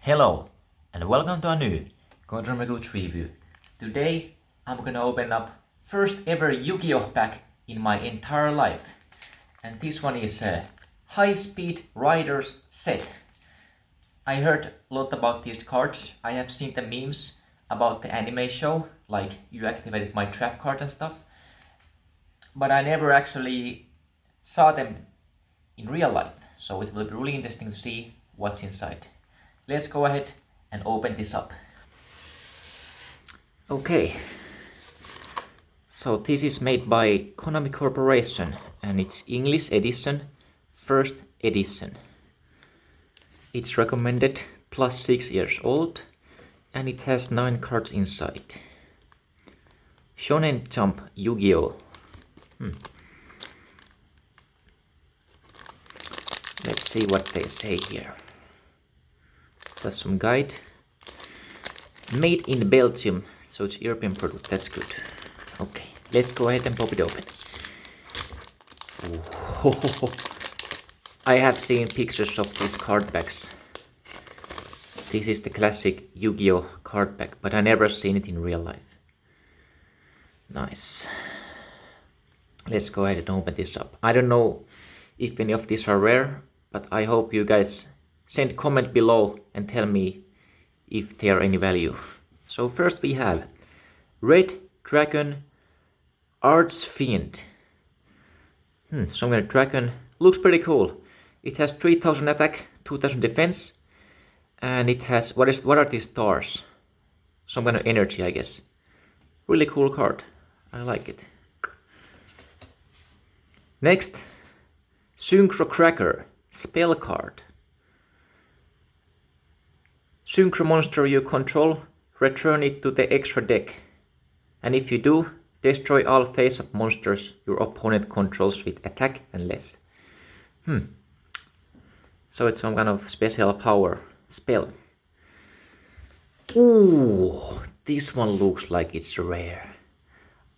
Hello and welcome to a new Konami review. Today I'm gonna open up first ever Yu-Gi-Oh pack in my entire life. And this one is a High-Speed Riders set. I heard a lot about these cards. I have seen the memes about the anime show, like you activated my trap card and stuff. But I never actually saw them in real life. So it will be really interesting to see what's inside. Let's go ahead and open this up. Okay, so this is made by Konami Corporation and it's English edition, first edition. It's recommended plus 6 years old and it has 9 cards inside. Shonen Jump Yu-Gi-Oh! Let's see what they say here. That's some guide. Made in Belgium, so it's European product, that's good. Okay, let's go ahead and pop it open. Oh, I have seen pictures of these card backs. This is the classic Yu-Gi-Oh card back, but I never seen it in real life. Nice. Let's go ahead and open this up. I don't know if any of these are rare, but I hope you guys send comment below and tell me if they are any value. So first we have Red Dragon Archfiend. Some kind of dragon. Looks pretty cool. It has 3000 attack, 2000 defense, and it has what are these stars? Some kind of energy, I guess. Really cool card. I like it. Next, Synchro Cracker spell card. Synchro monster you control, return it to the extra deck. And if you do, destroy all face-up monsters your opponent controls with attack and less. So it's some kind of special power spell. Ooh, this one looks like it's rare.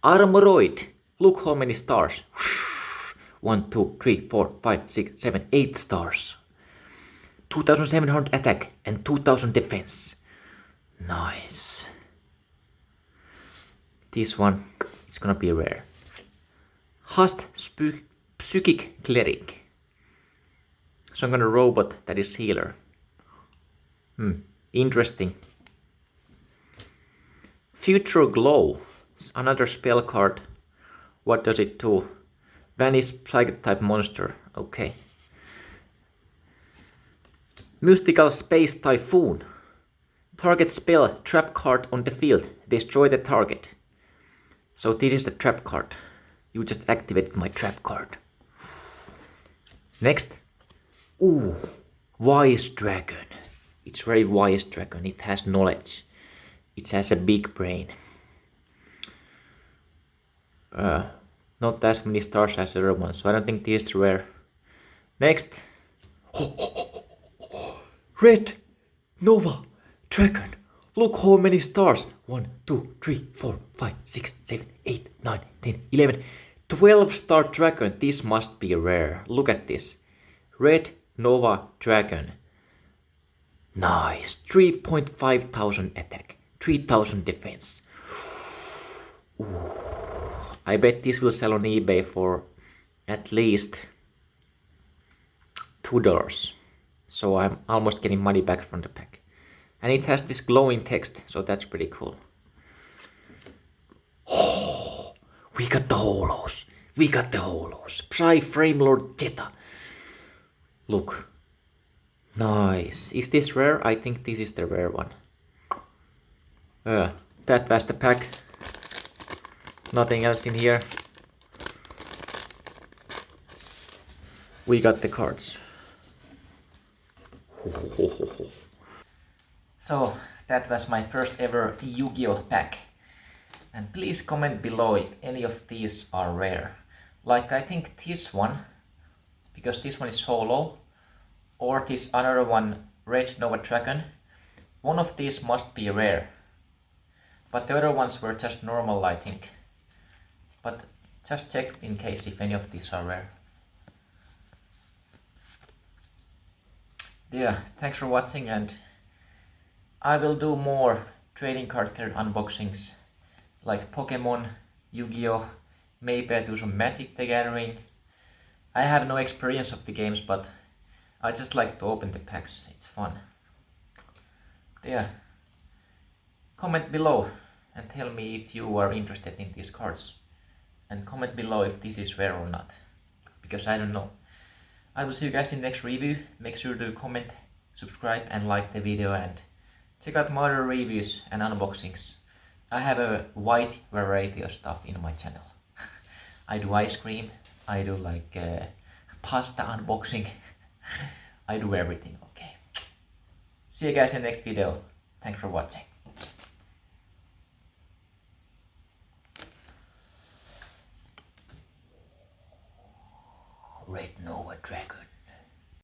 Armoroid, look how many stars. 1, 2, 3, 4, 5, 6, 7, 8 stars. 2700 attack and 2000 defense. Nice. This one is gonna be rare. Hast Psychic Cleric. Some kind of robot that is healer. Interesting. Future Glow. Another spell card. What does it do? Vanish psychic type monster. Okay. Mystical Space Typhoon. Target spell trap card on the field. Destroy the target. So this is the trap card. You just activated my trap card. Next. Ooh, Wise Dragon. It's very wise dragon. It has knowledge. It has a big brain. Not as many stars as the other ones, so I don't think this is rare. Next. Red Nova Dragon. Look how many stars. 1, 2, 3, 4, 5, 6, 7, 8, 9, 10, 11. 12 star dragon. This must be rare. Look at this. Red Nova Dragon. Nice. 3,500 attack. 3000 defense. Ooh. I bet this will sell on eBay for at least $2. So I'm almost getting money back from the pack. And it has this glowing text, so that's pretty cool. Oh, we got the holos. We got the holos. Psy-frame Lord Jetta. Look. Nice. Is this rare? I think this is the rare one. That was the pack. Nothing else in here. We got the cards. So that was my first ever Yu-Gi-Oh pack. And please comment below if any of these are rare. Like I think this one, because this one is holo, or this other one, Red Nova Dragon. One of these must be rare. But the other ones were just normal, I think. But just check in case if any of these are rare. Yeah, thanks for watching and I will do more trading card unboxings like Pokemon, Yu-Gi-Oh! Maybe I do some Magic the Gathering. I have no experience of the games, but I just like to open the packs, it's fun. Yeah, comment below and tell me if you are interested in these cards. And comment below if this is rare or not, because I don't know. I will see you guys in the next review. Make sure to comment, subscribe and like the video, and check out my other reviews and unboxings. I have a wide variety of stuff in my channel. I do ice cream, I do like pasta unboxing, I do everything, okay. See you guys in the next video. Thanks for watching. Red Dragon.